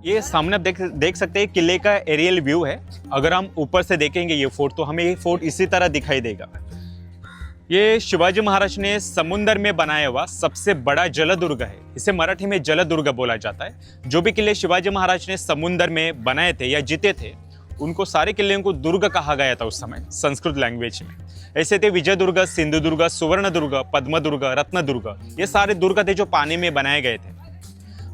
ये सामने आप देख सकते हैं किले का एरियल व्यू है। अगर हम ऊपर से देखेंगे ये फोर्ट तो हमें ये फोर्ट इसी तरह दिखाई देगा। ये शिवाजी महाराज ने समुंदर में बनाया हुआ सबसे बड़ा जलदुर्ग है। इसे मराठी में जलदुर्ग बोला जाता है। जो भी किले शिवाजी महाराज ने समुंदर में बनाए थे या जीते थे उनको सारे किलों को दुर्ग कहा गया था उस समय संस्कृत लैंग्वेज में। ऐसे थे विजयदुर्ग, सिंधुदुर्ग, सुवर्णदुर्ग, पद्मदुर्ग, रत्नदुर्ग। ये सारे दुर्ग थे जो पानी में बनाए गए थे।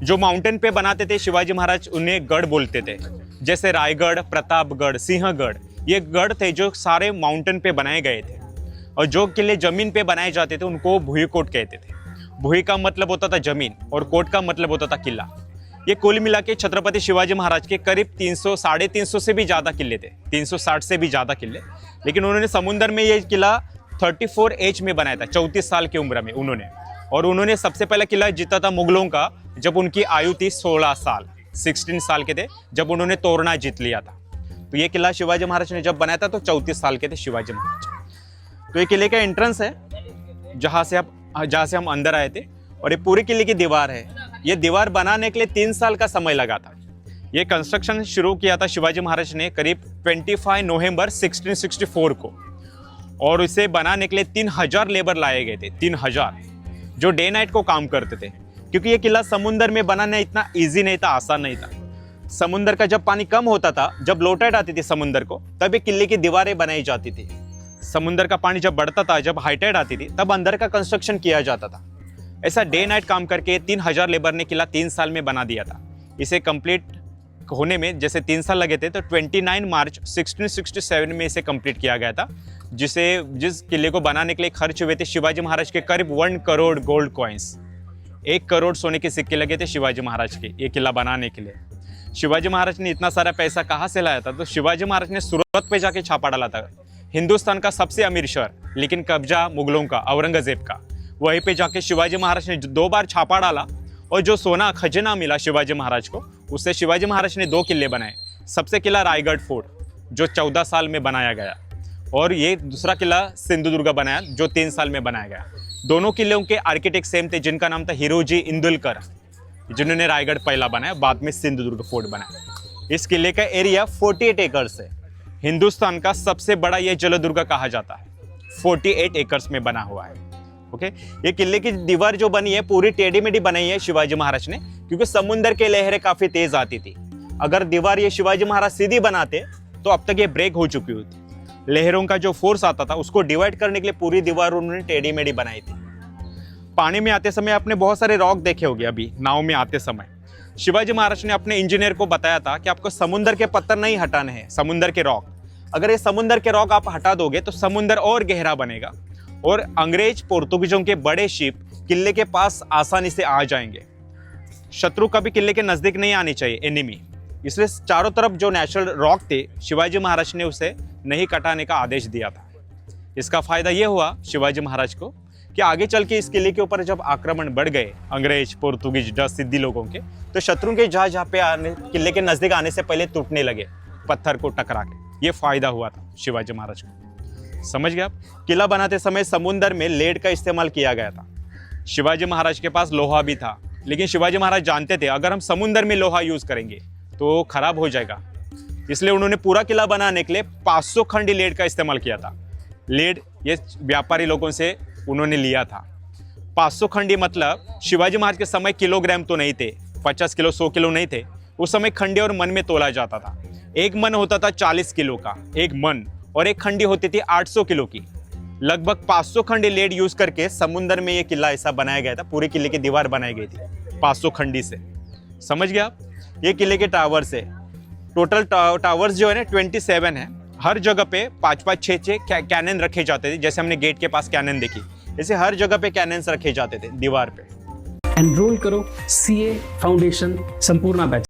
जो माउंटेन पे बनाते थे शिवाजी महाराज उन्हें गढ़ बोलते थे। जैसे रायगढ़, प्रतापगढ़, सिंहगढ़, ये गढ़ थे जो सारे माउंटेन पे बनाए गए थे। और जो किले जमीन पे बनाए जाते थे उनको भुईकोट कहते थे। भुई का मतलब होता था जमीन और कोट का मतलब होता था किला। ये कुल मिला के छत्रपति शिवाजी महाराज के करीब 300-350 से भी ज़्यादा किले थे, 360 से भी ज़्यादा किले। लेकिन उन्होंने समुंदर में ये किला 34 एज में बनाया था, 34 साल की उम्र में उन्होंने। और उन्होंने सबसे पहला किला जीता था मुगलों का जब उनकी आयु थी 16 साल, 16 साल के थे जब उन्होंने तोरना जीत लिया था। तो ये किला शिवाजी महाराज ने जब बनाया था तो 34 साल के थे शिवाजी महाराज। तो ये किले का एंट्रेंस है जहाँ से हम अंदर आए थे। और ये पूरे किले की दीवार है। ये दीवार बनाने के लिए 3 साल का समय लगा था। ये कंस्ट्रक्शन शुरू किया था शिवाजी महाराज ने करीब 25 नवंबर 1664 को। और इसे बनाने के लिए 3000 लेबर लाए गए थे, 3000 जो डे नाइट को काम करते थे। क्योंकि ये किला समुंदर में बनाना इतना ईजी नहीं था, आसान नहीं था। समुंदर का जब पानी कम होता था, जब लो टाइड आती थी समुंदर को, तब ये किले की दीवारें बनाई जाती थी। समुंदर का पानी जब बढ़ता था, जब हाई टाइड आती थी, तब अंदर का कंस्ट्रक्शन किया जाता था। ऐसा डे नाइट काम करके 3000 लेबर ने किला 3 साल में बना दिया था। इसे कंप्लीट होने में जैसे 3 साल लगे थे तो 29 मार्च 1667 में इसे कंप्लीट किया गया था। जिस किले को बनाने के लिए खर्च हुए थे शिवाजी महाराज के करीब 1 करोड़ गोल्ड कॉइन्स, 1 करोड़ सोने के सिक्के लगे थे शिवाजी महाराज के ये किला बनाने के लिए। शिवाजी महाराज ने इतना सारा पैसा कहाँ से लाया था? तो शिवाजी महाराज ने सूरत पे जाके छापा डाला था। हिंदुस्तान का सबसे अमीर शहर, लेकिन कब्जा मुगलों का, औरंगजेब का। वहीं पे जाके शिवाजी महाराज ने 2 बार छापा डाला और जो सोना खजाना मिला शिवाजी महाराज को, उससे शिवाजी महाराज ने 2 किले बनाए। सबसे किला रायगढ़ फोर्ट जो 14 साल में बनाया गया, और ये दूसरा किला सिंधुदुर्ग बनाया जो 3 साल में बनाया गया। दोनों किलों के आर्किटेक्ट सेम थे, जिनका नाम था हिरोजी इंदुलकर, जिन्होंने रायगढ़ पहला बनाया, बाद में सिंधुदुर्ग फोर्ट बनाया। इस किले का एरिया 48 एकर्स है। हिंदुस्तान का सबसे बड़ा ये जलदुर्ग कहा जाता है। 48 एकर्स में बना हुआ है। ओके, ये किले की दीवार जो बनी है पूरी टेढ़ी मेढ़ी बनाई है शिवाजी महाराज ने, क्योंकि समुंदर की लहरें काफी तेज आती थी। अगर दीवार ये शिवाजी महाराज सीधी बनाते तो अब तक ये ब्रेक हो चुकी होती। लहरों का जो फोर्स आता था उसको डिवाइड करने के लिए पूरी दीवार उन्होंने टेढ़ी मेढ़ी बनाई थी। पानी में आते समय आपने बहुत सारे रॉक देखे होंगे। अभी नाव में आते समय शिवाजी महाराज ने अपने इंजीनियर को बताया था कि आपको समुंदर के पत्थर नहीं हटाने हैं, समुंदर के रॉक। अगर ये समुंदर के रॉक आप हटा दोगे तो समुंदर और गहरा बनेगा और अंग्रेज पोर्तुगीजों के बड़े शिप किले के पास आसानी से आ जाएंगे। शत्रु कभी किले के नजदीक नहीं आनी चाहिए, एनिमी। इसलिए चारों तरफ जो नेचुरल रॉक थे शिवाजी महाराज ने उसे नहीं कटाने का आदेश दिया था। इसका फायदा यह हुआ शिवाजी महाराज को कि आगे चल के इस किले के ऊपर जब आक्रमण बढ़ गए अंग्रेज, पोर्तुगीज, डच, सिद्दी लोगों के, तो शत्रु के जहां पे आने, किले के नजदीक आने से पहले टूटने लगे पत्थर को टकरा के। ये फायदा हुआ था शिवाजी महाराज को। समझ गए आप? किला बनाते समय समुंदर में लेड का इस्तेमाल किया गया था। शिवाजी महाराज के पास लोहा भी था, लेकिन शिवाजी महाराज जानते थे अगर हम समुंदर में लोहा यूज करेंगे तो खराब हो जाएगा। इसलिए उन्होंने पूरा किला बनाने के लिए 500 खंडी लेड का इस्तेमाल किया था। लेड ये व्यापारी लोगों से उन्होंने लिया था। 500 खंडी मतलब शिवाजी महाराज के समय किलोग्राम तो नहीं थे, 50 किलो 100 किलो नहीं थे। उस समय खंडी और मन में तोला जाता था। एक मन होता था 40 किलो का, एक मन, और एक खंडी होती थी 800 किलो की। लगभग 500 खंडी लेड यूज करके समुंदर में ये किला ऐसा बनाया गया था। पूरे किले की दीवार बनाई गई थी 500 खंडी से। समझ गए आप? ये किले के टावर्स है। टोटल टावर्स जो है ना 27 है। हर जगह पे 5-5, 6-6 कैनन रखे जाते थे। जैसे हमने गेट के पास कैनन देखी, ऐसे हर जगह पे कैनन्स रखे जाते थे दीवार पे। एनरोल करो CA फाउंडेशन संपूर्णा बैच।